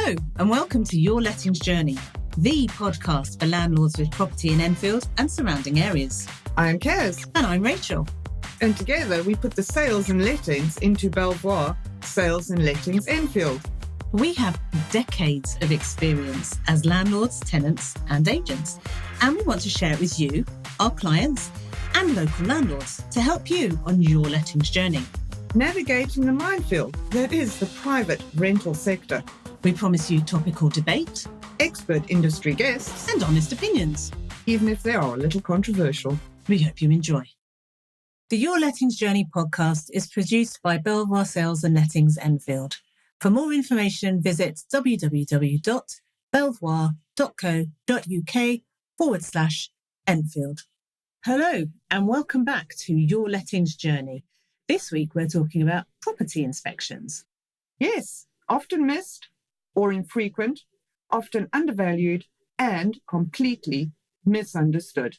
Hello and welcome to Your Lettings Journey, the podcast for landlords with property in Enfield and surrounding areas. I'm Kaz. And I'm Rachel. And together we put the sales and lettings into Belvoir Sales and Lettings Enfield. We have decades of experience as landlords, tenants and agents, and we want to share it with you, our clients and local landlords to help you on your lettings journey. Navigating the minefield that is the private rental sector. We promise you topical debate, expert industry guests, and honest opinions, even if they are a little controversial. We hope you enjoy. The Your Lettings Journey podcast is produced by Belvoir Sales and Lettings Enfield. For more information, visit www.belvoir.co.uk/Enfield. Hello, and welcome back to Your Lettings Journey. This week, we're talking about property inspections. Yes, often missed or infrequent, often undervalued and completely misunderstood.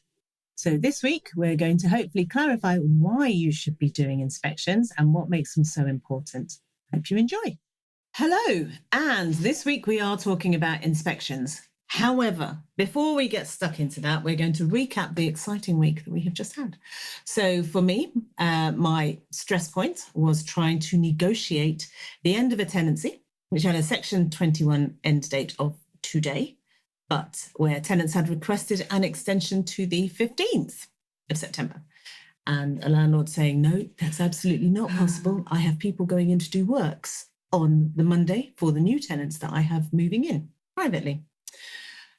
So this week, we're going to hopefully clarify why you should be doing inspections and what makes them so important. Hope you enjoy. Hello, and this week we are talking about inspections. However, before we get stuck into that, we're going to recap the exciting week that we have just had. So for me, my stress point was trying to negotiate the end of a tenancy, which had a Section 21 end date of today, but where tenants had requested an extension to the 15th of September. And a landlord saying, no, that's absolutely not possible. I have people going in to do works on the Monday for the new tenants that I have moving in privately.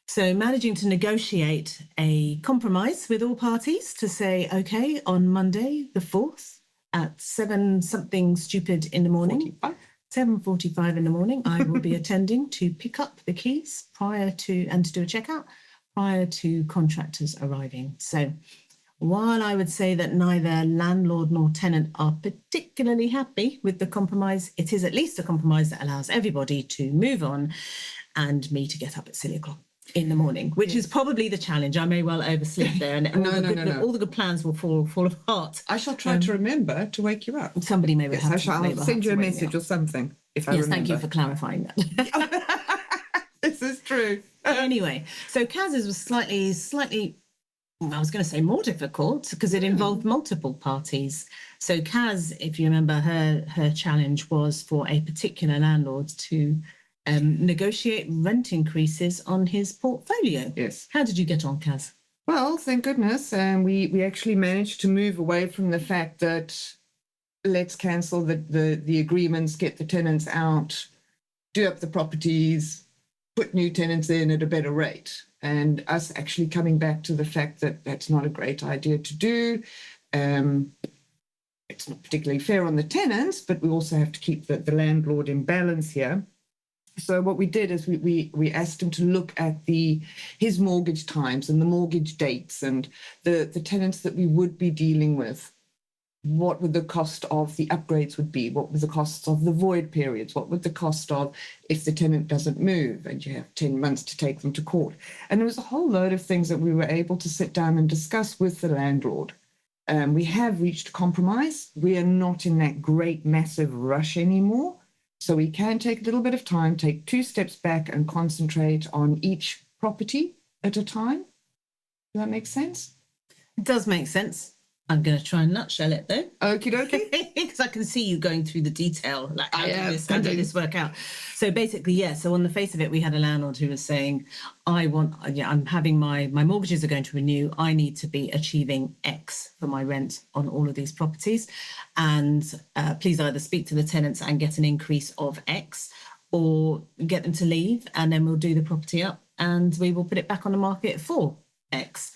So managing to negotiate a compromise with all parties to say, okay, on Monday, the 4th at 7-something stupid in the morning, 7:45 in the morning, I will be attending to pick up the keys and to do a checkout prior to contractors arriving. So while I would say that neither landlord nor tenant are particularly happy with the compromise, it is at least a compromise that allows everybody to move on and me to get up at silly o'clock in the morning, which is probably the challenge. I may well oversleep there and all the good plans will fall apart. I shall try to remember to wake you up. Somebody may have to. I'll send you a message or something if I remember. Yes, thank you for clarifying that. This is true. Anyway, so Kaz's was slightly, I was going to say more difficult because it involved multiple parties. So Kaz, if you remember, her challenge was for a particular landlord to negotiate rent increases on his portfolio. Yes. How did you get on, Kaz? Well, thank goodness. We actually managed to move away from the fact that let's cancel the agreements, get the tenants out, do up the properties, put new tenants in at a better rate. And us actually coming back to the fact that that's not a great idea to do. It's not particularly fair on the tenants, but we also have to keep the landlord in balance here. So what we did is we asked him to look at his mortgage times and the mortgage dates and the tenants that we would be dealing with. What would the cost of the upgrades would be? What would the costs of the void periods? What would the cost of if the tenant doesn't move and you have 10 months to take them to court? And there was a whole load of things that we were able to sit down and discuss with the landlord. We have reached compromise. We are not in that great, massive rush anymore. So we can take a little bit of time, take 2 steps back and concentrate on each property at a time. Does that make sense? It does make sense. I'm going to try and nutshell it though. Okie dokie. Because I can see you going through the detail, like how did this work out? So basically, yeah, so on the face of it, we had a landlord who was saying, I'm having my mortgages are going to renew. I need to be achieving X for my rent on all of these properties. And please either speak to the tenants and get an increase of X or get them to leave and then we'll do the property up and we will put it back on the market for X.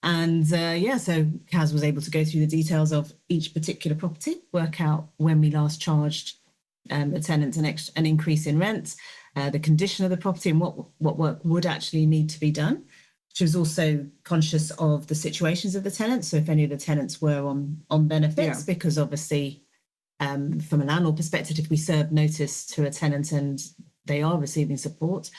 And so Kaz was able to go through the details of each particular property, work out when we last charged the tenants an increase in rent, the condition of the property and what work would actually need to be done. She was also conscious of the situations of the tenants. So if any of the tenants were on benefits, because obviously from a landlord perspective, if we serve notice to a tenant and they are receiving support,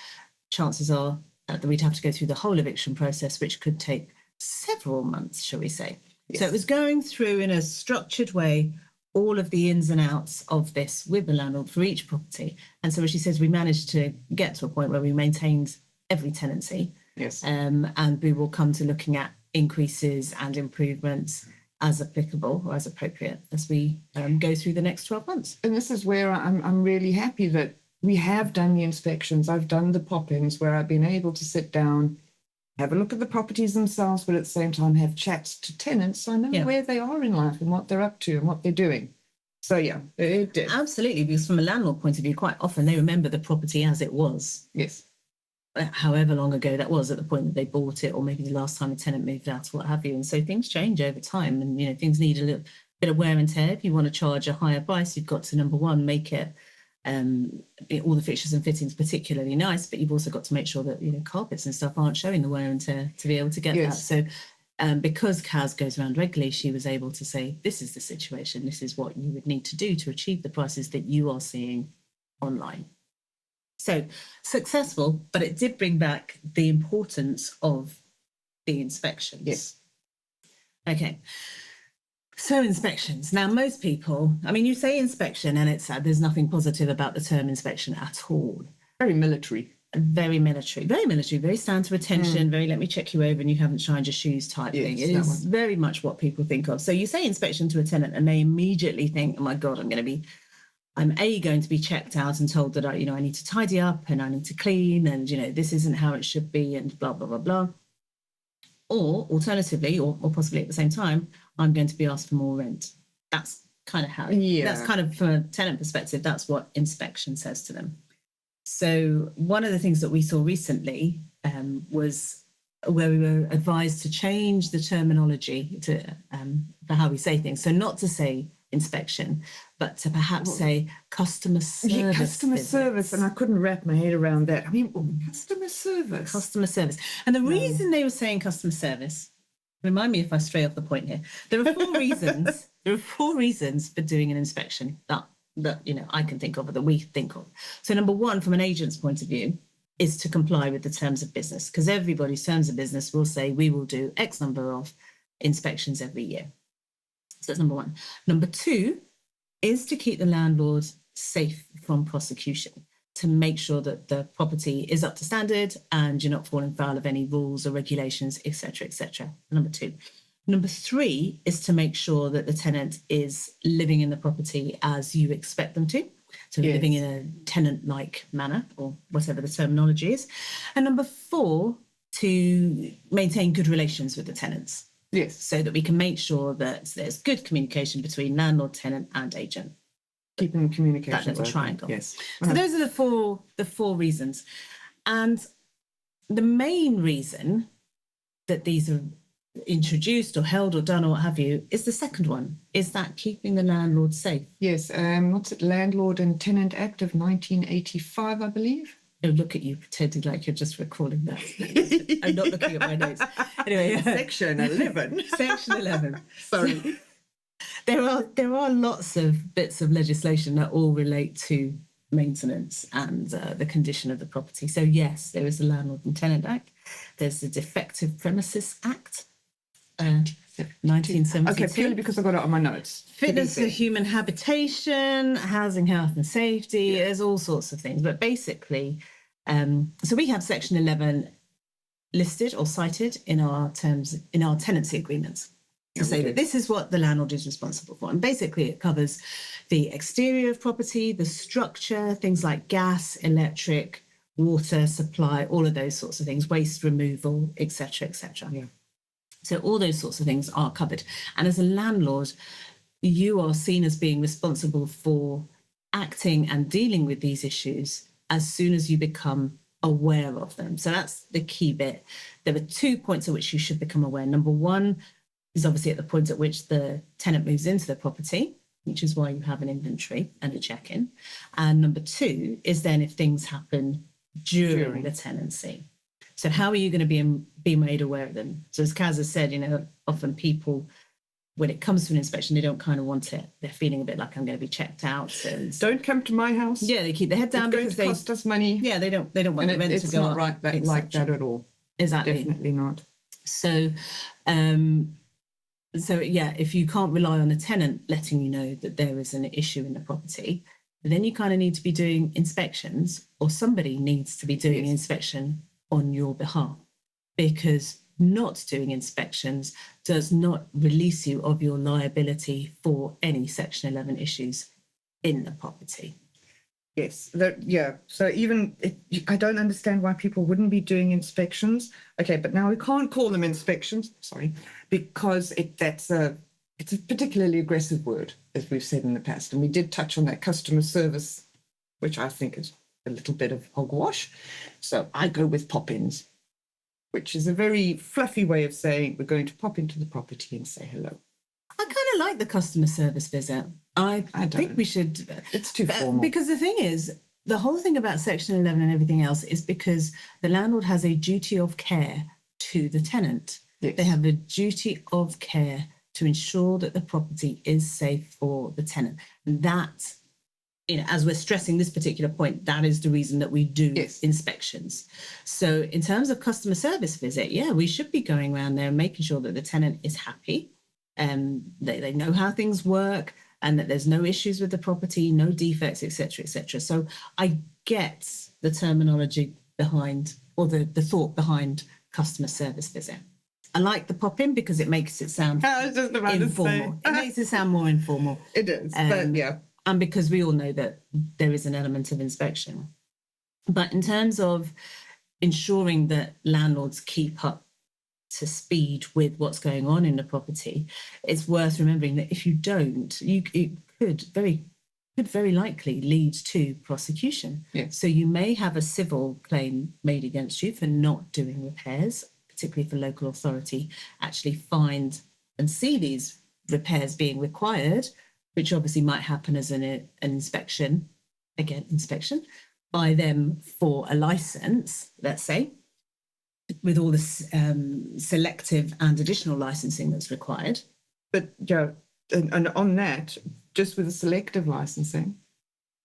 chances are that we'd have to go through the whole eviction process, which could take several months, shall we say. Yes. So it was going through in a structured way all of the ins and outs of this with the landlord for each property. And so as she says, we managed to get to a point where we maintained every tenancy. Yes. And we will come to looking at increases and improvements as applicable or as appropriate as we go through the next 12 months. And this is where I'm really happy that we have done the inspections. I've done the pop-ins where I've been able to sit down, have a look at the properties themselves, but at the same time have chats to tenants so I know where they are in life and what they're up to and what they're doing. So, yeah, it did. Absolutely, because from a landlord point of view, quite often they remember the property as it was. Yes. However long ago that was at the point that they bought it, or maybe the last time a tenant moved out or what have you. And so things change over time and, things need a little bit of wear and tear. If you want to charge a higher price, you've got to, number one, make it all the fixtures and fittings particularly nice, but you've also got to make sure that carpets and stuff aren't showing the wear and tear to be able to get that. So because Kaz goes around regularly, she was able to say, this is the situation, this is what you would need to do to achieve the prices that you are seeing online. So successful, but it did bring back the importance of the inspections. Yes. Okay. So inspections. Now, most people, you say inspection and it's sad. There's nothing positive about the term inspection at all. Very military. Very military, very stand to attention, very let me check you over and you haven't shined your shoes type thing. It is very much what people think of. So you say inspection to a tenant and they immediately think, oh my God, I'm going to be checked out and told that I need to tidy up and I need to clean and this isn't how it should be and blah blah blah blah. Or alternatively, or possibly at the same time, I'm going to be asked for more rent. That's kind of how. That's kind of from a tenant perspective. That's what inspection says to them. So one of the things that we saw recently was where we were advised to change the terminology to for how we say things. So not to say inspection, but to perhaps say customer service. Yeah, customer service, and I couldn't wrap my head around that. Customer service. Customer service. And the reason they were saying customer service, remind me if I stray off the point here. There are 4 reasons. There are 4 reasons for doing an inspection that I can think of or that we think of. So number 1, from an agent's point of view, is to comply with the terms of business, because everybody's terms of business will say we will do X number of inspections every year. So that's number 1. Number 2 is to keep the landlord safe from prosecution, to make sure that the property is up to standard and you're not falling foul of any rules or regulations, etc., etc. Number 2. Number 3 is to make sure that the tenant is living in the property as you expect them to. So living in a tenant-like manner, or whatever the terminology is. And number 4, to maintain good relations with the tenants. Yes. So that we can make sure that there's good communication between landlord, tenant, and agent. Keeping communication. That little triangle. Yes. So those are the four reasons. And the main reason that these are introduced or held or done or what have you is the second one, is that keeping the landlord safe. Yes. What's it? Landlord and Tenant Act of 1985, I believe. Oh, look at you pretending like you're just recalling that. I'm not looking at my notes. Anyway, Section 11. Section 11. Sorry. There are lots of bits of legislation that all relate to maintenance and the condition of the property. So yes, there is the Landlord and Tenant Act. There's the Defective Premises Act, 1972. Okay, purely because I got it on my notes. Fitness for human habitation, housing, health and safety. There's all sorts of things. But basically, so we have Section 11 listed or cited in our tenancy agreements to say that this is what the landlord is responsible for. And basically it covers the exterior of property, the structure, things like gas, electric, water supply, all of those sorts of things, waste removal, etc., etc. Yeah. So all those sorts of things are covered. And as a landlord, you are seen as being responsible for acting and dealing with these issues as soon as you become aware of them. So that's the key bit. There are 2 points at which you should become aware. Number 1 is obviously at the point at which the tenant moves into the property, which is why you have an inventory and a check-in. And number 2 is then if things happen during the tenancy. So how are you going to be made aware of them? So as Kaz has said, often people, when it comes to an inspection, they don't kind of want it. They're feeling a bit like I'm going to be checked out. And don't come to my house. Yeah, they keep their head down because they cost us money. Yeah, they don't want the rent to go up. It's not right like that at all. Exactly. Definitely not. So So yeah, if you can't rely on a tenant letting you know that there is an issue in the property, then you kind of need to be doing inspections, or somebody needs to be doing inspection on your behalf, because not doing inspections does not release you of your liability for any Section 11 issues in the property. Yes, So I don't understand why people wouldn't be doing inspections. Okay, but now we can't call them inspections, sorry, because it's a particularly aggressive word, as we've said in the past. And we did touch on that customer service, which I think is a little bit of hogwash. So I go with pop-ins, which is a very fluffy way of saying we're going to pop into the property and say hello. I kind of like the customer service visit. I think we should. It's too formal. Because the thing is, the whole thing about Section 11 and everything else is because the landlord has a duty of care to the tenant. Yes. They have a duty of care to ensure that the property is safe for the tenant. And that, as we're stressing this particular point, that is the reason that we do inspections. So in terms of customer service visit, we should be going around there and making sure that the tenant is happy. They know how things work and that there's no issues with the property, no defects, etc., etc. So I get the terminology behind, or the thought behind customer service visit. I like the pop-in because it makes it sound informal. It makes it sound more informal. It is, but yeah. And because we all know that there is an element of inspection. But in terms of ensuring that landlords keep up to speed with what's going on in the property, it's worth remembering that if you don't, it could very likely lead to prosecution. Yes. So you may have a civil claim made against you for not doing repairs, particularly if a local authority actually find and see these repairs being required, which obviously might happen as an inspection by them for a license, let's say, with all the selective and additional licensing that's required. But and on that, just with the selective licensing,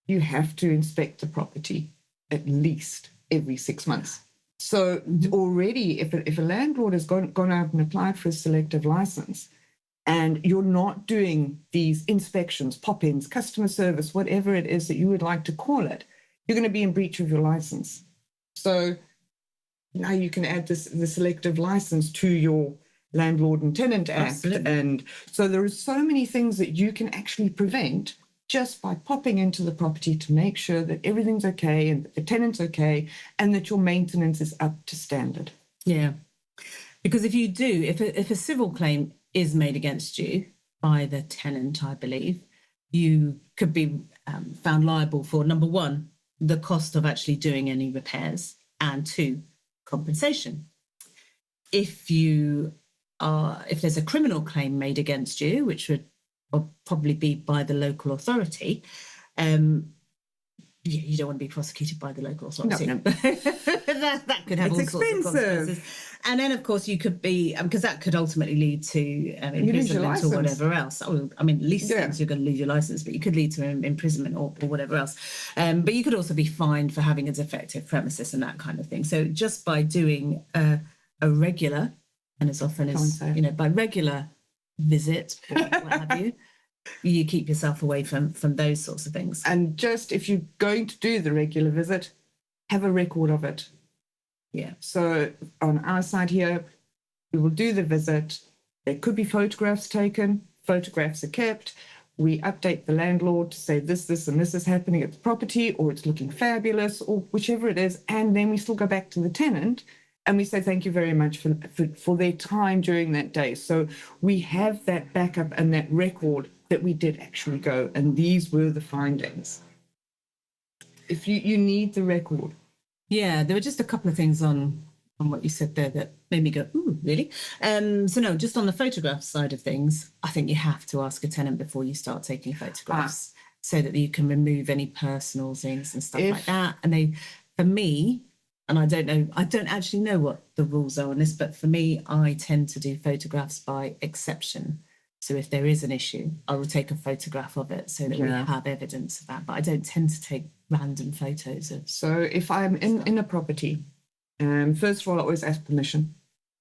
you have to inspect the property at least every 6 months. So already, if a landlord has gone out and applied for a selective license, and you're not doing these inspections, pop-ins, customer service, whatever it is that you would like to call it, you're going to be in breach of your license. So now you can add the selective license to your Landlord and Tenant Act. Absolutely. And so there are so many things that you can actually prevent just by popping into the property to make sure that everything's okay and that the tenant's okay and that your maintenance is up to standard. Yeah. Because if you do, if a civil claim is made against you by the tenant, I believe, you could be found liable for, number one, the cost of actually doing any repairs, and two, compensation. If there's a criminal claim made against you, which would probably be by the local authority, you don't want to be prosecuted by the local authority. No. that could have all sorts of consequences. And then, of course, you could be, because that could ultimately lead to imprisonment or whatever else. I mean, least things you're going to lose your license, but you could lead to imprisonment or whatever else. But you could also be fined for having a defective premises and that kind of thing. So just by doing a regular, and as often as, by regular visit or what have you, you keep yourself away from those sorts of things. And just if you're going to do the regular visit, have a record of it. Yeah. So on our side here, we will do the visit. There could be photographs taken. Photographs are kept. We update the landlord to say this, and this is happening at the property, or it's looking fabulous, or whichever it is. And then we still go back to the tenant and we say thank you very much for their time during that day. So we have that backup and that record that we did actually go, and these were the findings. If you need the record. Yeah, there were just a couple of things on what you said there that made me go, ooh, really? So no, just on the photograph side of things, I think you have to ask a tenant before you start taking photographs so that you can remove any personal things and stuff like that. And for me, and I don't actually know what the rules are on this, but for me, I tend to do photographs by exception. So if there is an issue, I will take a photograph of it so that we have evidence of that. But I don't tend to take random photos of. So if I'm in a property, first of all, I always ask permission.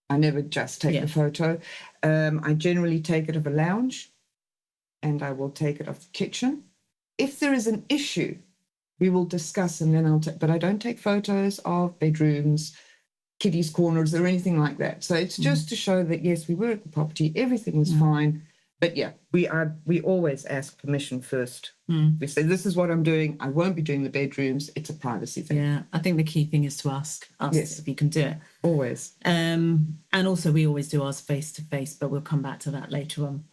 I never just take the photo. I generally take it of a lounge, and I will take it of the kitchen. If there is an issue, we will discuss, and then but I don't take photos of bedrooms, kiddies' corners, or anything like that. So it's just to show that, yes, we were at the property, everything was fine. But yeah, we always ask permission first. We say, this is what I'm doing. I won't be doing the bedrooms. It's a privacy thing. Yeah, I think the key thing is to ask us if you can do it. Always. And also we always do ours face-to-face, but we'll come back to that later on.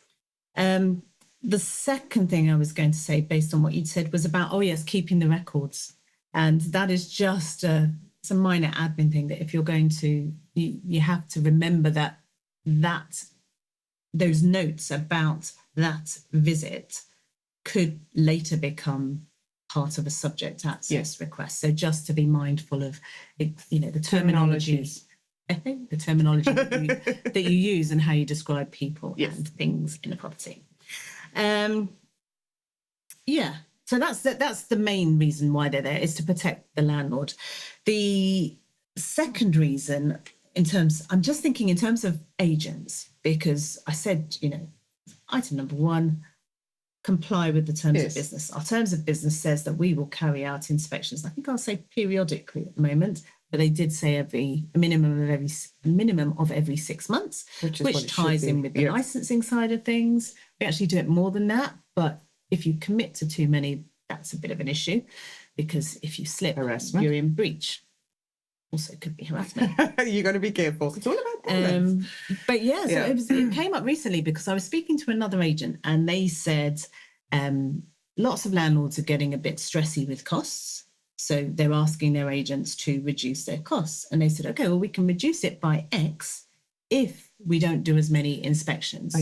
The second thing I was going to say, based on what you'd said, was about, keeping the records. And that is just it's a minor admin thing that if you're going to, you have to remember that those notes about that visit could later become part of a subject access request. So just to be mindful of, the terminologies. I think the terminology that you use and how you describe people and things in a property. So that's the main reason why they're there, is to protect the landlord. The second reason, I'm just thinking in terms of agents, because I said, item number 1, comply with the terms of business. Our terms of business says that we will carry out inspections. I think I'll say periodically at the moment, but they did say a minimum of every 6 months, which ties in with the licensing side of things. We actually do it more than that, but if you commit to too many, that's a bit of an issue, because if you slip, you're in breach. Also could be harassment. You got to be careful. It's all about balance. But it came up recently because I was speaking to another agent, and they said lots of landlords are getting a bit stressy with costs. So they're asking their agents to reduce their costs. And they said, okay, well, we can reduce it by X if we don't do as many inspections.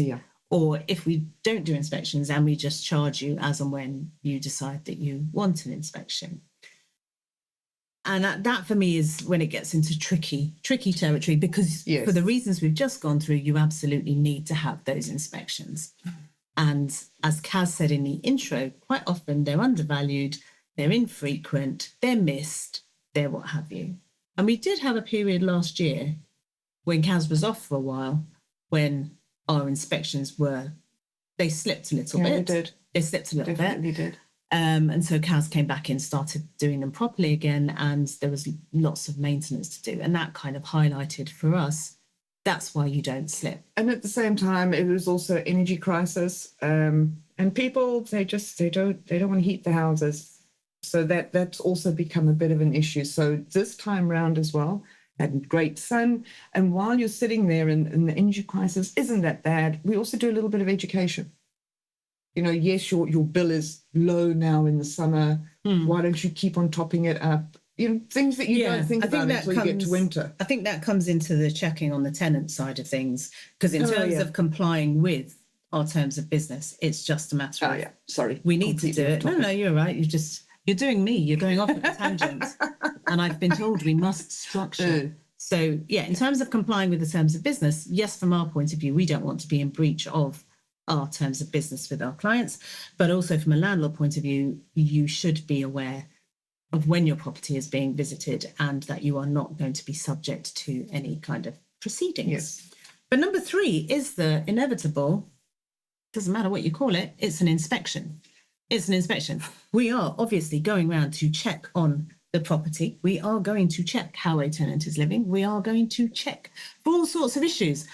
Or if we don't do inspections and we just charge you as and when you decide that you want an inspection. And that for me is when it gets into tricky territory, because for the reasons we've just gone through, you absolutely need to have those inspections. And as Kaz said in the intro, quite often they're undervalued, they're infrequent, they're missed, they're what have you. And we did have a period last year when Kaz was off for a while, when our inspections they slipped a little bit. They did. They slipped a little Definitely bit. Did. And so Kaz came back in, started doing them properly again, and there was lots of maintenance to do. And that kind of highlighted for us, that's why you don't slip. And at the same time, it was also energy crisis. And people, they don't want to heat the houses. So that's also become a bit of an issue. So this time round as well, had great sun. And while you're sitting there and the energy crisis isn't that bad, we also do a little bit of education. Yes, your bill is low now in the summer. Why don't you keep on topping it up? Things that you don't think about until you get to winter. I think that comes into the checking on the tenant side of things, because in terms of complying with our terms of business, it's just a matter of, sorry, we need to do it. No, you're right. You're doing me. You're going off at a tangent. And I've been told we must structure. So, in terms of complying with the terms of business, yes, from our point of view, we don't want to be in breach of our terms of business with our clients. But also from a landlord point of view, you should be aware of when your property is being visited and that you are not going to be subject to any kind of proceedings. Yes. But number 3 is the inevitable, doesn't matter what you call it, it's an inspection. It's an inspection. We are obviously going around to check on the property. We are going to check how a tenant is living. We are going to check for all sorts of issues.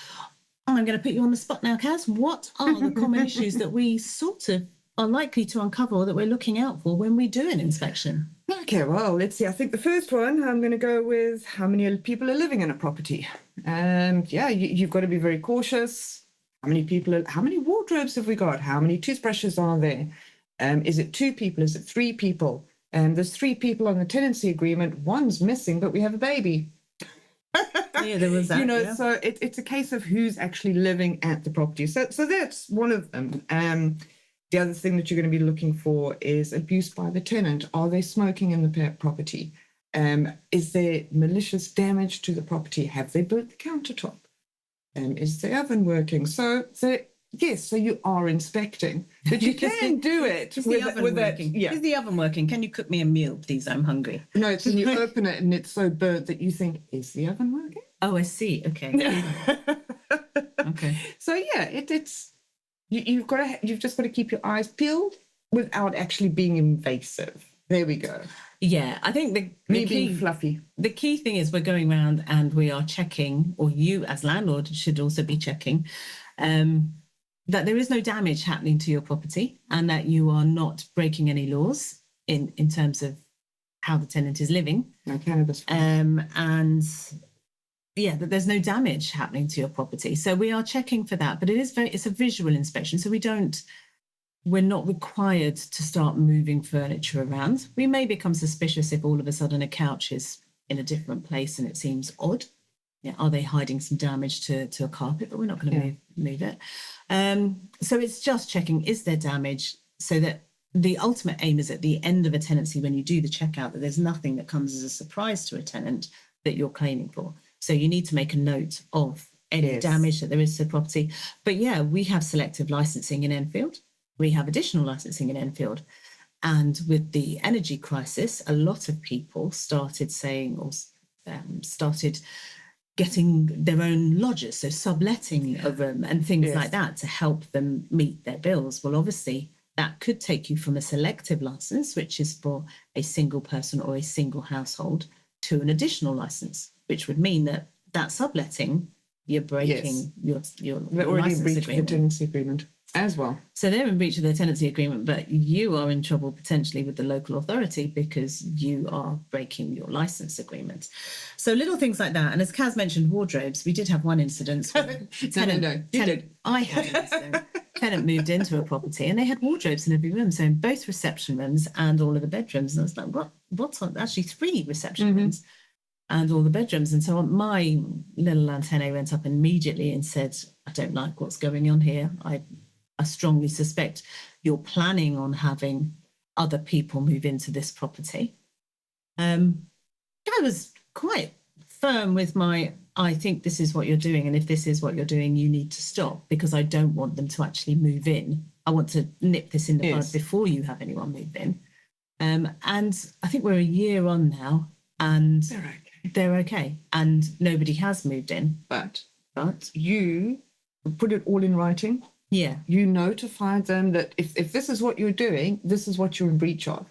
I'm going to put you on the spot now, Kaz. What are the common issues that we sort of are likely to uncover, or that we're looking out for when we do an inspection? Okay, well, let's see. I think the first one, I'm going to go with how many people are living in a property. And you've got to be very cautious. How many wardrobes have we got? How many toothbrushes are there? Is it 2 people? Is it 3 people? There's 3 people on the tenancy agreement. One's missing, but we have a baby. There was that. So it's a case of who's actually living at the property. So that's one of them. The other thing that you're going to be looking for is abuse by the tenant. Are they smoking in the property? Is there malicious damage to the property? Have they burnt the countertop? Is the oven working? So Yes, so you are inspecting, but you can do it Is with, the oven with that. working? Yeah. Is the oven working? Can you cook me a meal, please? I'm hungry. No, it's when you open it and it's so burnt that you think, is the oven working? Oh, I see. Okay. Okay. So yeah, it's you've just got to keep your eyes peeled without actually being invasive. There we go. Yeah, I think Me being fluffy. The key thing is we're going around and we are checking, or you as landlord should also be checking, that there is no damage happening to your property and that you are not breaking any laws in terms of how the tenant is living. No cannabis. And yeah, that there's no damage happening to your property. So we are checking for that, but it's a visual inspection. So we're not required to start moving furniture around. We may become suspicious if all of a sudden a couch is in a different place and it seems odd. Yeah, are they hiding some damage to a carpet? But we're not going to move it. So it's just checking, is there damage, so that the ultimate aim is at the end of a tenancy when you do the checkout that there's nothing that comes as a surprise to a tenant that you're claiming for. So you need to make a note of any damage that there is to the property. But yeah, we have selective licensing in Enfield. We have additional licensing in Enfield. And with the energy crisis, a lot of people started saying or started getting their own lodges, so subletting a room and things like that to help them meet their bills. Well, obviously, that could take you from a selective license, which is for a single person or a single household, to an additional license, which would mean that subletting, you're breaking your already license breached agreement. the tenancy agreement as well. So they're in breach of their tenancy agreement, but you are in trouble potentially with the local authority because you are breaking your license agreement. So little things like that. And as Kaz mentioned, wardrobes, we did have one incident. I had an incident. Tenant moved into a property and they had wardrobes in every room, so in both reception rooms and all of the bedrooms. And I was like, what's on? Actually 3 reception rooms and all the bedrooms. And so my little antennae went up immediately and said, I don't like what's going on here. I strongly suspect you're planning on having other people move into this property. I was quite firm with I think this is what you're doing. And if this is what you're doing, you need to stop, because I don't want them to actually move in. I want to nip this in the bud before you have anyone move in. And I think we're a year on now and they're okay. And nobody has moved in. But you put it all in writing. Yeah. You notify them that if this is what you're doing, this is what you're in breach of.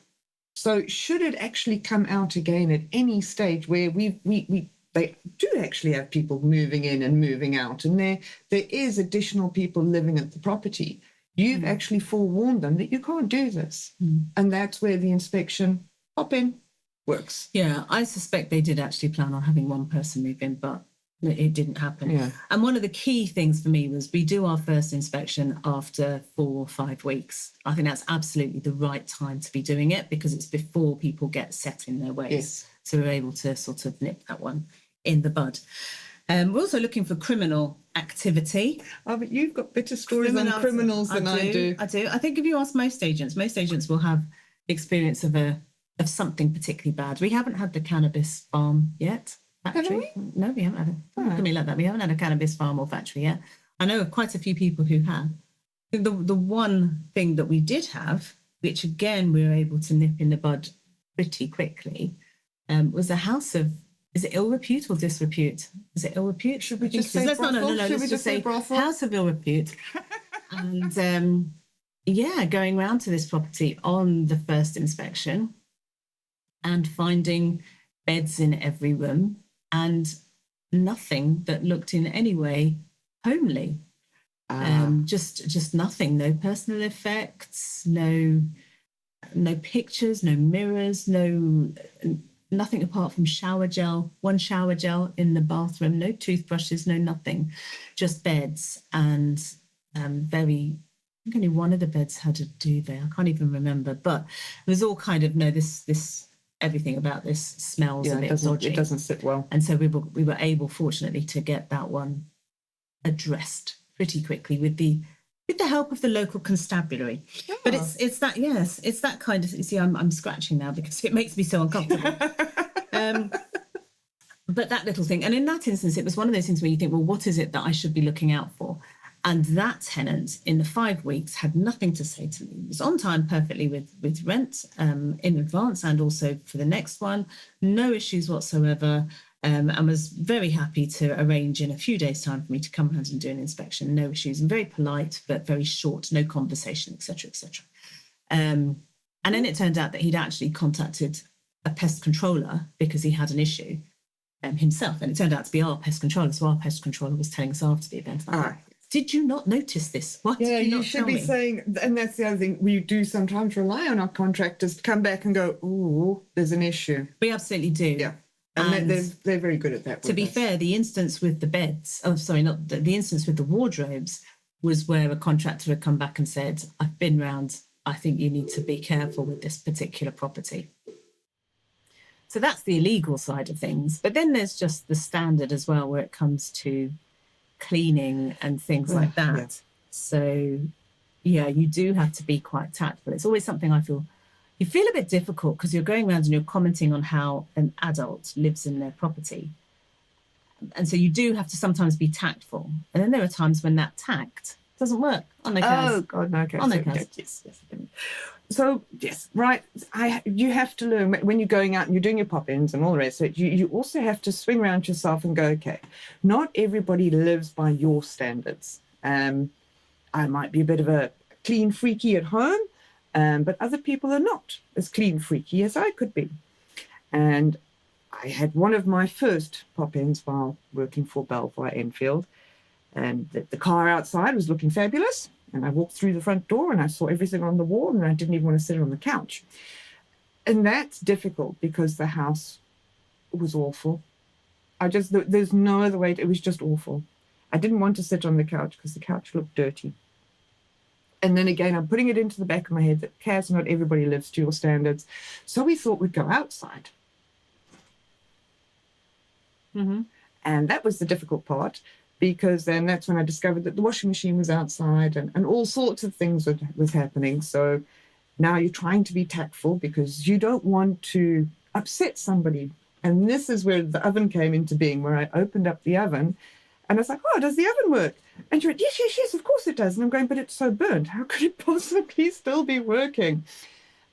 So should it actually come out again at any stage where they do actually have people moving in and moving out, and there is additional people living at the property, you've actually forewarned them that you can't do this. And that's where the inspection pop in works. Yeah, I suspect they did actually plan on having one person move in, but it didn't happen. Yeah. And one of the key things for me was we do our first inspection after 4 or 5 weeks. I think that's absolutely the right time to be doing it, because it's before people get set in their ways. Yes. So we're able to sort of nip that one in the bud. We're also looking for criminal activity. Oh, but you've got better stories on criminals than I do. I do. I think if you ask most agents will have experience of something particularly bad. We haven't had the cannabis farm yet. Factory. No, we haven't had it. Look at me like that. We haven't had a cannabis farm or factory yet. I know of quite a few people who have. The one thing that we did have, which again we were able to nip in the bud pretty quickly, was a house of, is it ill repute or disrepute? Is it ill repute? Should we just say brothel? Let's just say house of ill repute. And going round to this property on the first inspection and finding beds in every room and nothing that looked in any way homely. Just nothing. No personal effects. No pictures. No mirrors. Nothing apart from shower gel. One shower gel in the bathroom. No toothbrushes. No nothing. Just beds and I think only one of the beds had a duvet. I can't even remember, but it was all kind of this. Everything about this smells a bit dodgy. It doesn't sit well. And so we were able, fortunately, to get that one addressed pretty quickly with the help of the local constabulary. Yeah. But it's that kind of, you see, I'm scratching now because it makes me so uncomfortable. But that little thing, and in that instance, it was one of those things where you think, well, what is it that I should be looking out for? And that tenant in the 5 weeks had nothing to say to me. He was on time perfectly with rent in advance and also for the next one. No issues whatsoever. And was very happy to arrange in a few days' time for me to come around and do an inspection. No issues, and very polite, but very short, no conversation, etc., etc. And then it turned out that he'd actually contacted a pest controller because he had an issue himself. And it turned out to be our pest controller. So our pest controller was telling us after the event. Did you not notice this? What did you not should tell be me? saying, and that's the other thing, we do sometimes rely on our contractors to come back and go, ooh, there's an issue. We absolutely do. Yeah. And they're very good at that. To be fair, the instance with the beds, the instance with the wardrobes was where a contractor had come back and said, I've been round, I think you need to be careful with this particular property. So that's the illegal side of things. But then there's just the standard as well, where it comes to cleaning and things like that. Yeah. So, yeah, you do have to be quite tactful. It's always something you feel a bit difficult because you're going around and you're commenting on how an adult lives in their property. And so you do have to sometimes be tactful. And then there are times when that tact doesn't work. On no case. Oh, God, no case. On no case. Yes. So, yes, right. You have to learn when you're going out and you're doing your pop-ins and all the rest of it, you also have to swing around yourself and go, okay, not everybody lives by your standards. I might be a bit of a clean freaky at home, but other people are not as clean freaky as I could be. And I had one of my first pop-ins while working for Belvoir Enfield, and the car outside was looking fabulous. And I walked through the front door and I saw everything on the wall and I didn't even want to sit on the couch. And that's difficult because the house was awful. There's no other way. It was just awful. I didn't want to sit on the couch because the couch looked dirty. And then again, I'm putting it into the back of my head that, Kaz, not everybody lives to your standards. So we thought we'd go outside. Mm-hmm. And that was the difficult part, because then that's when I discovered that the washing machine was outside and all sorts of things was happening. So now you're trying to be tactful because you don't want to upset somebody. And this is where the oven came into being, where I opened up the oven and I was like, oh, does the oven work? And she went, yes, of course it does. And I'm going, but it's so burnt. How could it possibly still be working?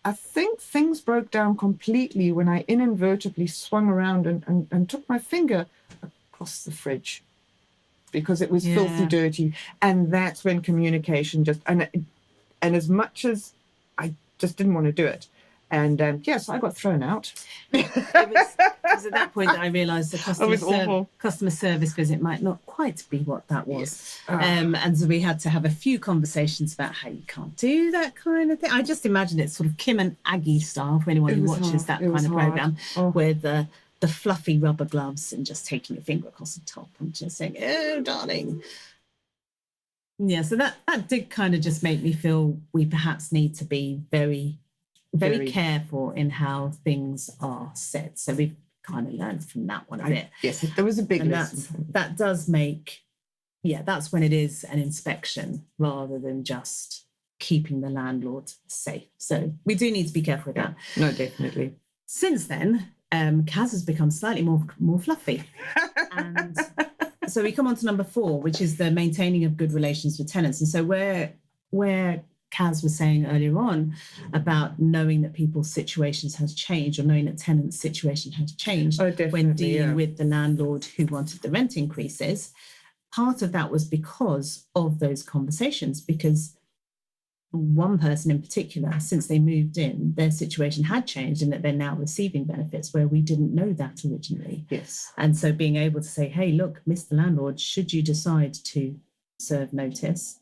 I think things broke down completely when I inadvertently swung around and took my finger across the fridge, because it was filthy dirty. And that's when communication and as much as I just didn't want to do it. And so I got thrown out. It was at that point that I realised the customer service visit might not quite be what that was. Yes. And so we had to have a few conversations about how you can't do that kind of thing. I just imagine it's sort of Kim and Aggie style for anyone who watches that kind of programme, with the fluffy rubber gloves and just taking your finger across the top and just saying, oh, darling. Yeah, so that did kind of just make me feel we perhaps need to be very, very careful in how things are said. So we've kind of learned from that one a bit. Yes, there was a big lesson. That does make, that's when it is an inspection rather than just keeping the landlord safe. So we do need to be careful with that. No, definitely. Since then, Kaz has become slightly more fluffy. And so we come on to number 4, which is the maintaining of good relations with tenants. And so where Kaz was saying earlier on about knowing that people's situations has changed, or knowing that tenants' situation has changed when dealing with the landlord who wanted the rent increases, part of that was because of those conversations, because one person in particular, since they moved in, their situation had changed and that they're now receiving benefits where we didn't know that originally. Yes. And so being able to say, hey, look, Mr. Landlord, should you decide to serve notice,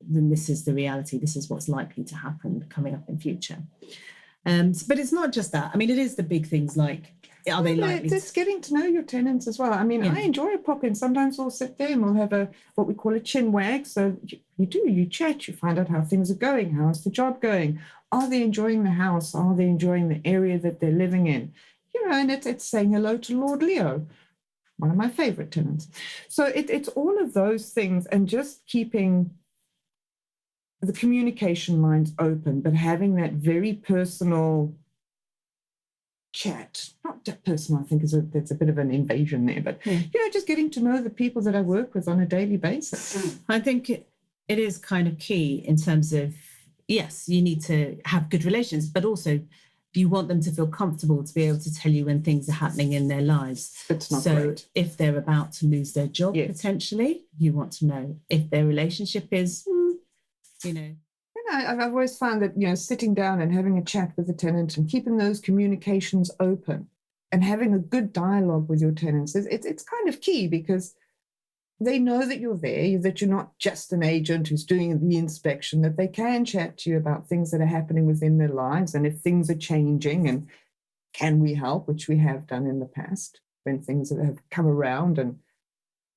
then this is the reality. This is what's likely to happen coming up in future. But it's not just that. I mean, it is the big things like, are they likely? It's getting to know your tenants as well. I mean, I enjoy a pop-in. Sometimes we'll sit there and we'll have what we call a chin wag. So you chat, you find out how things are going. How's the job going? Are they enjoying the house? Are they enjoying the area that they're living in? And it's saying hello to Lord Leo, one of my favorite tenants. So it's all of those things, and just keeping the communication lines open, but having that very personal chat, not personal, I think there's a bit of an invasion there, but, just getting to know the people that I work with on a daily basis. I think it is kind of key in terms of, yes, you need to have good relations, but also you want them to feel comfortable to be able to tell you when things are happening in their lives. It's not so great. If they're about to lose their job, potentially, you want to know. If their relationship is, I've always found that, sitting down and having a chat with the tenant and keeping those communications open and having a good dialogue with your tenants, it's kind of key, because they know that you're there, that you're not just an agent who's doing the inspection, that they can chat to you about things that are happening within their lives, and if things are changing and can we help, which we have done in the past when things have come around and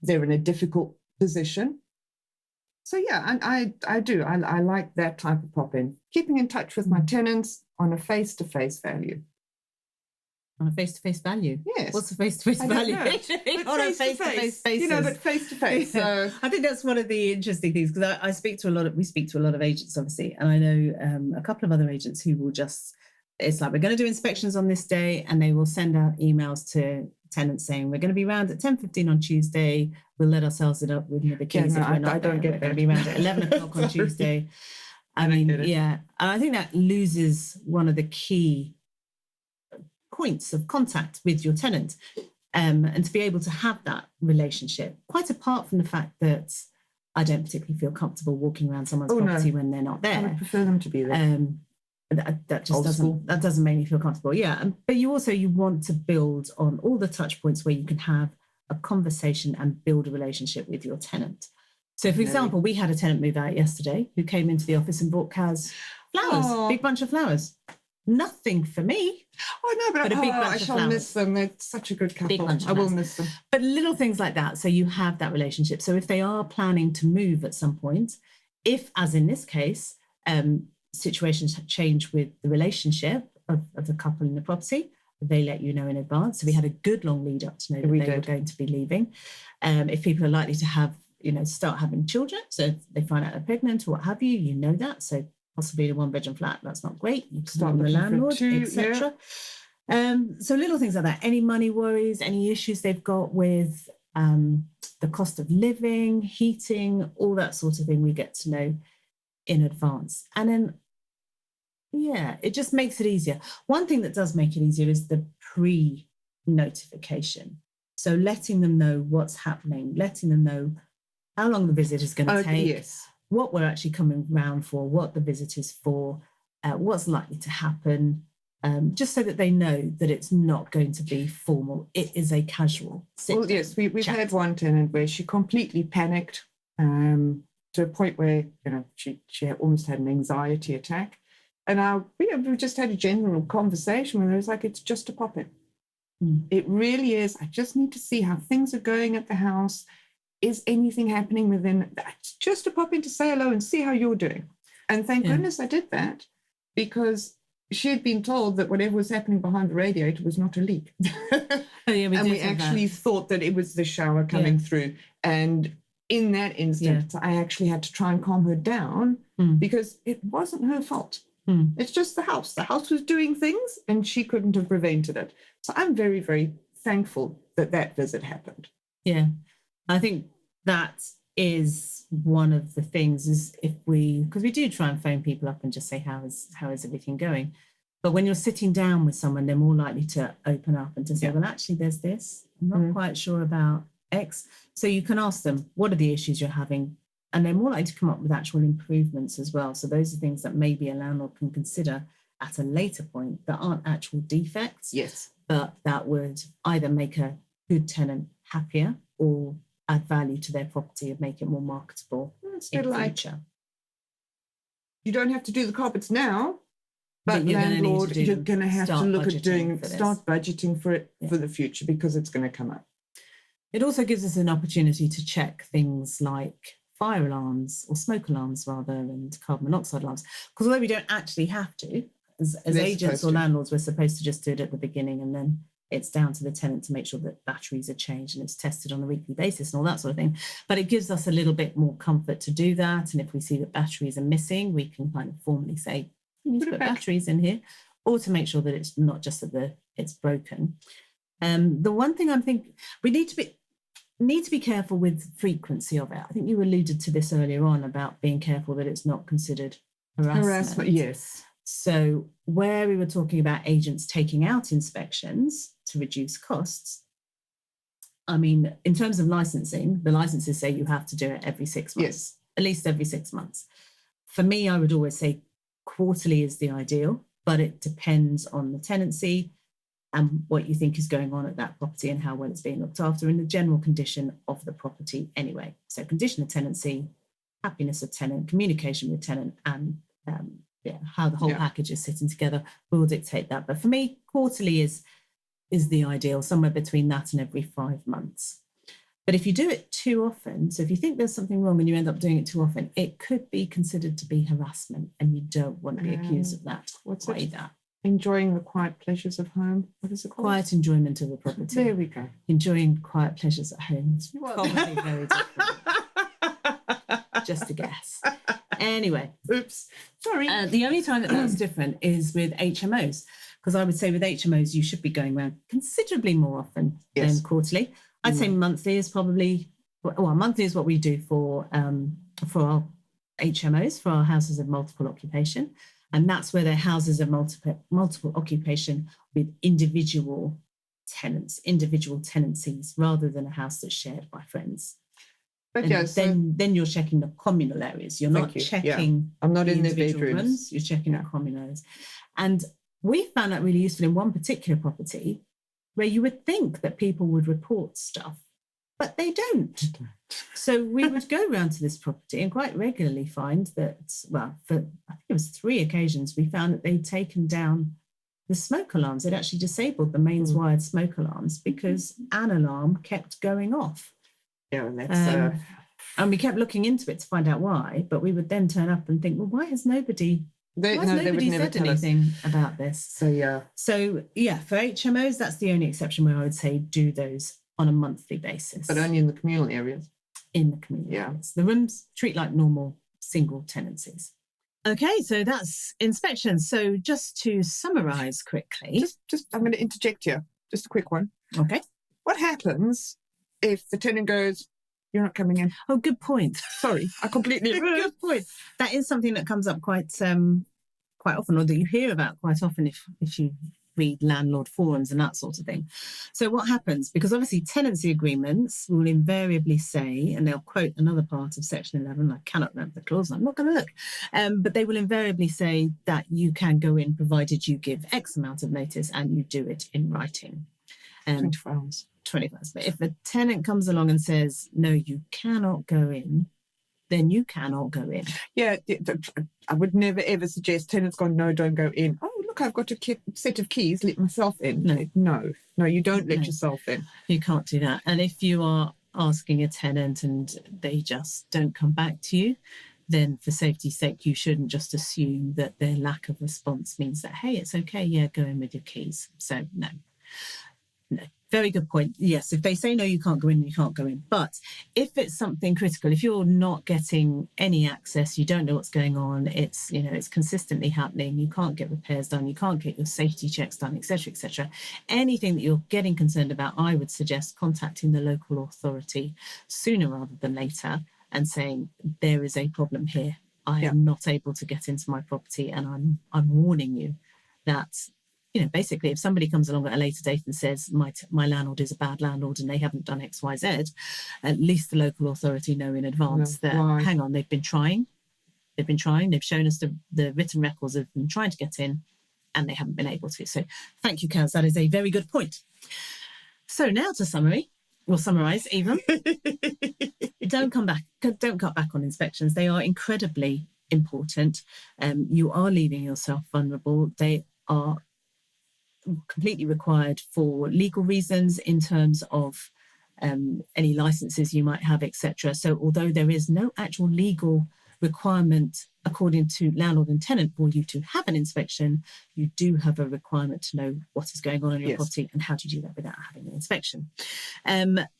they're in a difficult position. So I do. I like that type of pop-in. Keeping in touch with my tenants on a face-to-face value. On a face-to-face value? Yes. What's a face-to-face value? On a face-to-face basis. But face-to-face. So I think that's one of the interesting things, because we speak to a lot of agents, obviously, and I know a couple of other agents who will just, it's like, we're going to do inspections on this day, and they will send out emails to tenants saying, we're going to be around at 10:15 on Tuesday. We'll let ourselves up with the keys if we're not there. We're going to be around at 11 o'clock on Tuesday. And I think that loses one of the key points of contact with your tenant, and to be able to have that relationship, quite apart from the fact that I don't particularly feel comfortable walking around someone's property when they're not there. I would prefer them to be there. That just doesn't make me feel comfortable. But you want to build on all the touch points where you can have a conversation and build a relationship with your tenant. So, for example, we had a tenant move out yesterday who came into the office and brought Kaz flowers, big bunch of flowers. Nothing for me. Oh no, but a big bunch I of shall flowers. miss them. They're such a good couple. Big bunch of I will flowers. miss them. But little things like that. So you have that relationship. So if they are planning to move at some point, if, as in this case, situations change with the relationship of the couple in the property, they let you know in advance. So we had a good long lead up to know that they were going to be leaving. If people are likely to have, start having children, so if they find out they're pregnant or what have you, you know that. So possibly a one-bedroom flat, that's not great. You start with the landlord, etc. So little things like that. Any money worries, any issues they've got with the cost of living, heating, all that sort of thing, we get to know in advance. And then, it just makes it easier. One thing that does make it easier is the pre-notification. So letting them know what's happening, letting them know how long the visit is going to take, what we're actually coming round for, what the visit is for, what's likely to happen, just so that they know that it's not going to be formal. It is a casual sit. Well, yes, we've had one tenant where she completely panicked to a point where, she almost had an anxiety attack. And we just had a general conversation where it was like, it's just a pop-in. It really is. I just need to see how things are going at the house. Is anything happening within? It's just a pop-in to say hello and see how you're doing. And thank goodness I did that, because she had been told that whatever was happening behind the radiator was not a leak. And we actually thought that it was the shower coming through. And in that instance, I actually had to try and calm her down because it wasn't her fault. It's just the house. The house was doing things and she couldn't have prevented it. So I'm very, very thankful that visit happened. Yeah, I think that is one of the things, is because we do try and phone people up and just say, how is everything going? But when you're sitting down with someone, they're more likely to open up and to say, well, actually, there's this. I'm not quite sure about X. So you can ask them, what are the issues you're having? And they're more likely to come up with actual improvements as well. So those are things that maybe a landlord can consider at a later point that aren't actual defects. Yes. But that would either make a good tenant happier or add value to their property and make it more marketable in the future. You don't have to do the carpets now, but you're landlord, you're going to have to look at start budgeting for it for the future, because it's going to come up. It also gives us an opportunity to check things like fire alarms, or smoke alarms rather, and carbon monoxide alarms. Because although we don't actually have to, as agents or landlords, we're supposed to just do it at the beginning, and then it's down to the tenant to make sure that batteries are changed and it's tested on a weekly basis and all that sort of thing. But it gives us a little bit more comfort to do that. And if we see that batteries are missing, we can kind of formally say, you need to put batteries in here. or to make sure that it's not just that it's broken. The one thing I'm thinking, we need to be careful with frequency of it. I think you alluded to this earlier on about being careful that it's not considered harassment. Yes. So where we were talking about agents taking out inspections to reduce costs, I mean, in terms of licensing, the licenses say you have to do it every 6 months, Yes. at least every 6 months. For me, I would always say quarterly is the ideal, but it depends on the tenancy and what you think is going on at that property and how well it's being looked after and the general condition of the property anyway. So condition of tenancy, happiness of tenant, communication with tenant, and how the whole package is sitting together will dictate that. But for me, quarterly is the ideal, somewhere between that and every 5 months. But if you do it too often, so if you think there's something wrong and you end up doing it too often, it could be considered to be harassment, and you don't want to be accused of that. What's either? Enjoying the quiet pleasures of home. What is it called? Quiet enjoyment of the property. There we go. Enjoying quiet pleasures at home. It's probably very different. Just a guess. Anyway. Oops. Sorry. The only time that's different is with HMOs, because I would say with HMOs, you should be going around considerably more often than quarterly. I'd say monthly is probably, well, monthly is what we do for our HMOs, for our houses of multiple occupation. And that's where they're houses of multiple occupation with individual tenants, individual tenancies, rather than a house that's shared by friends. But then you're checking the communal areas. You're not checking I'm not the in the individual bedrooms. rooms. You're checking the communal areas. And we found that really useful in one particular property where you would think that people would report stuff, but they don't. So we would go around to this property and quite regularly find that, well, for I think it was 3 occasions, we found that they'd taken down the smoke alarms. They'd actually disabled the mains wired smoke alarms because an alarm kept going off. Yeah, and that's... and we kept looking into it to find out why, but we would then turn up and think, well, why has nobody said anything about this? So for HMOs, that's the only exception where I would say do those on a monthly basis. But only in the communal areas. In the communal areas. The rooms treat like normal single tenancies. Okay, so that's inspections. So just to summarise quickly. Just I'm going to interject here. Just a quick one. Okay. What happens if the tenant goes, you're not coming in? Oh, good point. Sorry, I completely... Good point. That is something that comes up quite often, or that you hear about quite often if you read landlord forums and that sort of thing. So what happens? Because obviously tenancy agreements will invariably say, and they'll quote another part of Section 11, I cannot remember the clause, I'm not going to look, but they will invariably say that you can go in provided you give X amount of notice and you do it in writing. 24 hours. 24 hours. But if a tenant comes along and says, no, you cannot go in, then you cannot go in. Yeah, I would never ever suggest tenants go, no, don't go in. Oh, look, I've got a set of keys, let myself in. No, you don't let yourself in. You can't do that. And if you are asking a tenant and they just don't come back to you, then for safety's sake, you shouldn't just assume that their lack of response means that, hey, it's okay, yeah, go in with your keys. So no. Very good point. Yes, if they say no, you can't go in, you can't go in. But if it's something critical, if you're not getting any access, you don't know what's going on, it's consistently happening, you can't get repairs done, you can't get your safety checks done, etc., anything that you're getting concerned about, I would suggest contacting the local authority sooner rather than later and saying there is a problem here. I am not able to get into my property, and I'm warning you that. Basically, if somebody comes along at a later date and says my landlord is a bad landlord and they haven't done X, Y, Z, at least the local authority know in advance that, hang on, they've been trying. They've shown us the written records of them trying to get in and they haven't been able to. So thank you, Kaz. That is a very good point. So now to summarise even. Don't cut back on inspections. They are incredibly important. You are leaving yourself vulnerable. They are completely required for legal reasons in terms of any licenses you might have, etc. So although there is no actual legal requirement according to Landlord and Tenant, for you to have an inspection, you do have a requirement to know what is going on in your property and how to do that without having an inspection.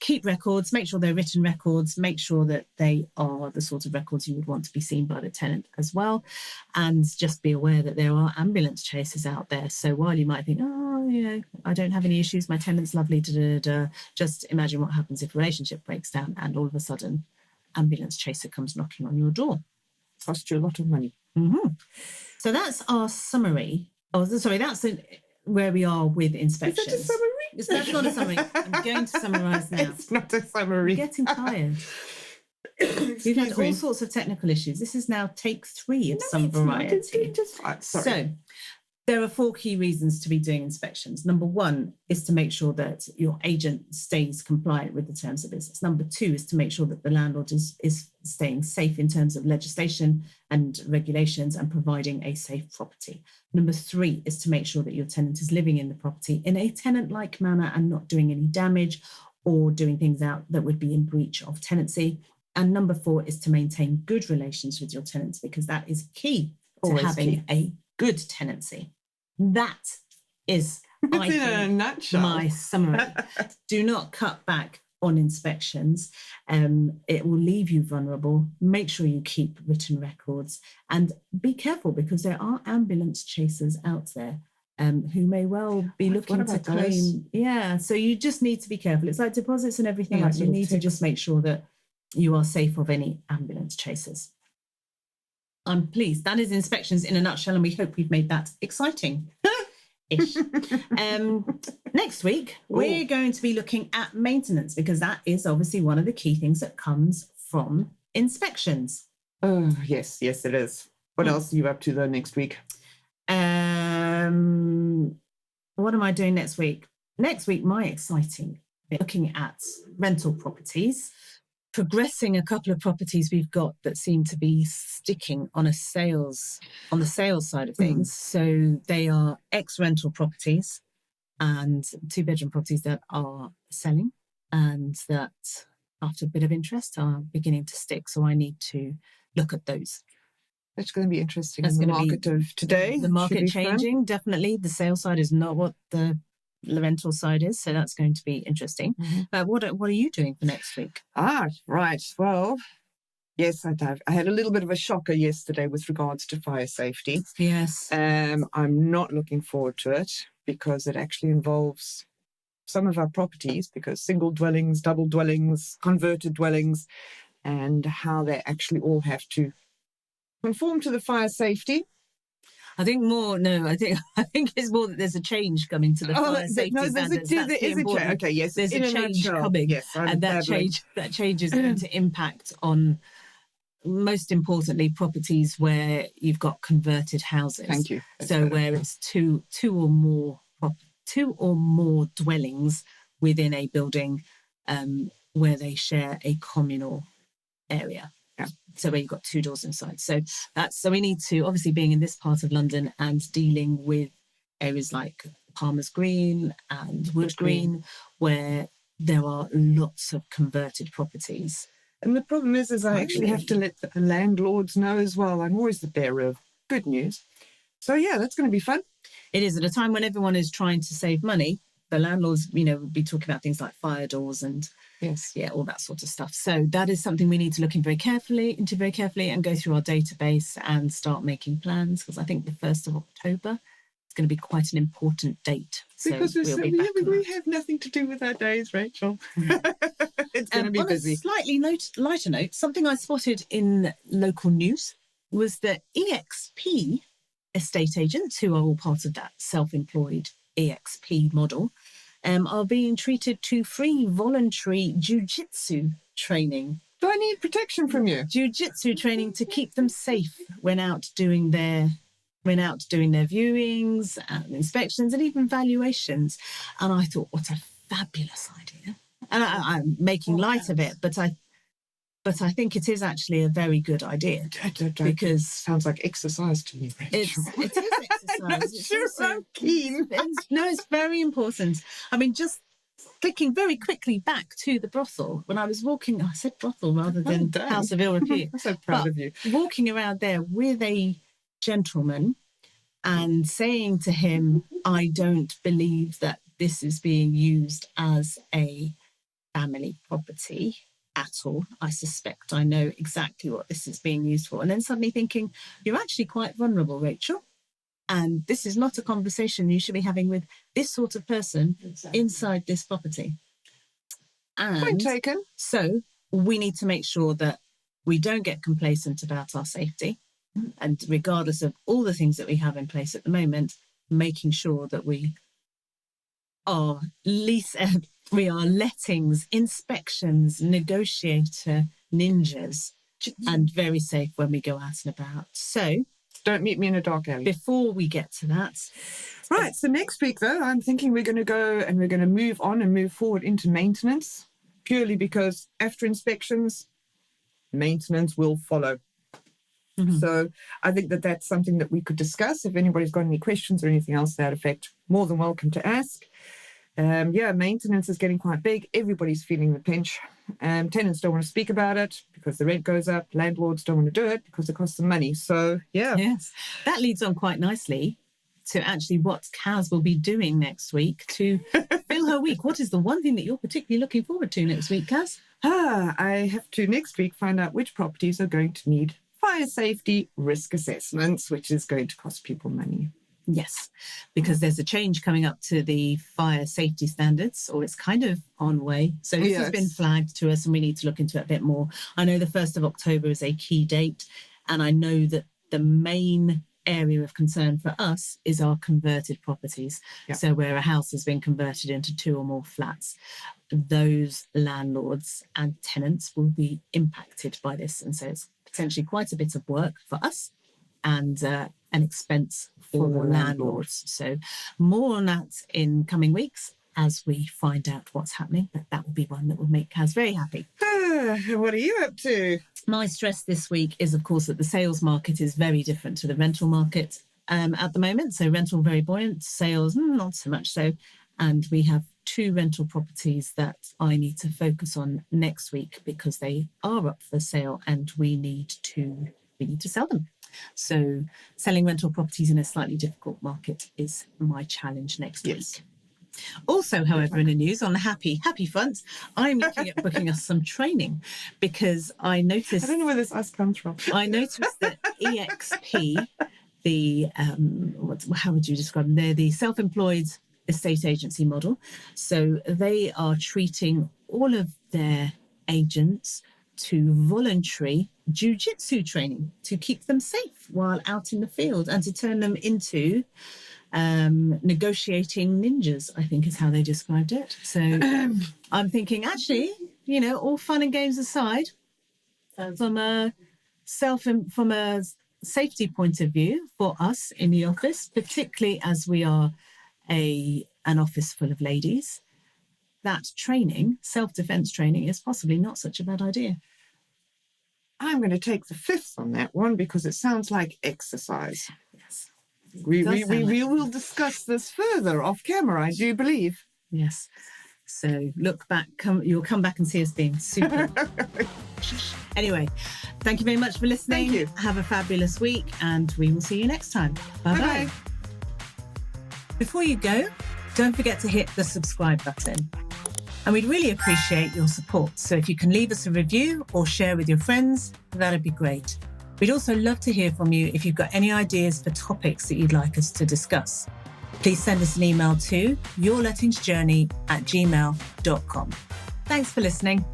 Keep records, make sure they're written records, make sure that they are the sort of records you would want to be seen by the tenant as well. And just be aware that there are ambulance chasers out there. So while you might think, oh, you know, I don't have any issues, my tenant's lovely, just imagine what happens if a relationship breaks down and all of a sudden ambulance chaser comes knocking on your door. Cost you a lot of money. Mm-hmm. So that's our summary. Oh, sorry, that's where we are with inspections. Is that a summary? That's not a summary. I'm going to summarise now. It's not a summary. I'm getting tired. We've had all sorts of technical issues. This is now take 3 of some variety. So there are 4 key reasons to be doing inspections. Number 1 is to make sure that your agent stays compliant with the terms of business. Number 2 is to make sure that the landlord is staying safe in terms of legislation and regulations and providing a safe property. Number 3 is to make sure that your tenant is living in the property in a tenant-like manner and not doing any damage or doing things out that would be in breach of tenancy. And number 4 is to maintain good relations with your tenants, because that is key to having a good tenancy. That is, I think, in a nutshell, my summary. Do not cut back on inspections. It will leave you vulnerable. Make sure you keep written records and be careful, because there are ambulance chasers out there who may well be looking to claim. Yeah, so you just need to be careful. It's like deposits and everything else. You need to just make sure that you are safe of any ambulance chasers. I'm pleased. That is inspections in a nutshell, and we hope we've made that exciting. Ish. Next week, we're going to be looking at maintenance, because that is obviously one of the key things that comes from inspections. Oh, yes, it is. What else are you up to though next week? What am I doing next week? Next week, my exciting bit, looking at rental properties, progressing a couple of properties we've got that seem to be sticking on the sales side of things. So they are ex-rental properties and 2-bedroom properties that are selling and that, after a bit of interest, are beginning to stick. So I need to look at those. That's going to be interesting. That's in the market of today. The market changing, fun. Definitely. The sales side is not what the rental side is, so that's going to be interesting. What are you doing for next week? Right. Well, yes, I had a little bit of a shocker yesterday with regards to fire safety. Yes. I'm not looking forward to it, because it actually involves some of our properties, because single dwellings, double dwellings, converted dwellings, and how they actually all have to conform to the fire safety. I think it's more that there's a change coming to the fire safety standards. Okay, yes, there's a change coming, yes, and that change is going to impact on, most importantly, properties where you've got converted houses. Thank you. So where it's two or more dwellings within a building, where they share a communal area. Yeah. So where you've got 2 doors inside. So we need to, obviously, being in this part of London and dealing with areas like Palmer's Green and Wood Green, where there are lots of converted properties. And the problem is I actually have to let the landlords know as well. I'm always the bearer of good news. So yeah, that's going to be fun. It is, at a time when everyone is trying to save money. The landlords, will be talking about things like fire doors and all that sort of stuff. So that is something we need to look into very carefully and go through our database and start making plans, because I think the 1st of October is going to be quite an important date. Because we have nothing to do with our days, Rachel. It's going to be busy. On a slightly lighter note, something I spotted in local news was that EXP estate agents, who are all part of that self-employed EXP model, are being treated to free voluntary jiu-jitsu training. Do I need protection from you? Jiu-jitsu training to keep them safe when out doing their viewings and inspections and even valuations. And I thought, what a fabulous idea. And I'm making light of it, but I think it is actually a very good idea. Because sounds like exercise to me, Rachel. It is exercise. I'm keen. It's very important. I mean, just clicking very quickly back to the brothel when I was walking. I said brothel rather than House of Ill Repute. I'm so proud of you. Walking around there with a gentleman and saying to him, I don't believe that this is being used as a family property at all. I suspect I know exactly what this is being used for. And then suddenly thinking, you're actually quite vulnerable, Rachel. And this is not a conversation you should be having with this sort of person inside this property. And Point taken. so we need to make sure that we don't get complacent about our safety. And regardless of all the things that we have in place at the moment, making sure that we are lettings, inspections, negotiator ninjas, and very safe when we go out and about. So don't meet me in a dark alley. Before we get to that. Right. So next week, though, I'm thinking we're going to go and we're going to move on and move forward into maintenance, purely because after inspections, maintenance will follow. Mm-hmm. So I think that that's something that we could discuss. If anybody's got any questions or anything else to that effect, more than welcome to ask. Maintenance is getting quite big. Everybody's feeling the pinch. Tenants don't want to speak about it because the rent goes up. Landlords don't want to do it because it costs them money. So, yeah. Yes, that leads on quite nicely to actually what Kaz will be doing next week to fill her week. What is the one thing that you're particularly looking forward to next week, Kaz? I have to next week find out which properties are going to need fire safety risk assessments, which is going to cost people money. Yes, because there's a change coming up to the fire safety standards, or it's kind of on way. So this has been flagged to us and we need to look into it a bit more. I know the 1st of October is a key date, and I know that the main area of concern for us is our converted properties. Yep. So where a house has been converted into 2 or more flats, those landlords and tenants will be impacted by this. And so it's potentially quite a bit of work for us and an expense for the landlords. So more on that in coming weeks as we find out what's happening. But that will be one that will make Kaz very happy. What are you up to? My stress this week is, of course, that the sales market is very different to the rental market at the moment. So rental very buoyant, sales not so much so. And we have 2 rental properties that I need to focus on next week because they are up for sale and we need to sell them. So selling rental properties in a slightly difficult market is my challenge next week. Also, however, in the news, on the happy front, I'm looking at booking us some training because I noticed... I don't know where this us comes from. I noticed that EXP, the, how would you describe them? They're the self-employed estate agency model. So they are treating all of their agents to voluntary jiu-jitsu training to keep them safe while out in the field and to turn them into negotiating ninjas, I think is how they described it. So I'm thinking, actually, all fun and games aside, from a safety point of view for us in the office, particularly as we are an office full of ladies, that training, self-defense training, is possibly not such a bad idea. I'm going to take the 5th on that one because it sounds like exercise. Yes. We will discuss this further off camera, I do believe. Yes. So look back, you'll come back and see us being super. Anyway, thank you very much for listening. Thank you. Have a fabulous week and we will see you next time. Bye-bye. Before you go, don't forget to hit the subscribe button. And we'd really appreciate your support. So if you can leave us a review or share with your friends, that'd be great. We'd also love to hear from you if you've got any ideas for topics that you'd like us to discuss. Please send us an email to yourlettingsjourney@gmail.com. Thanks for listening.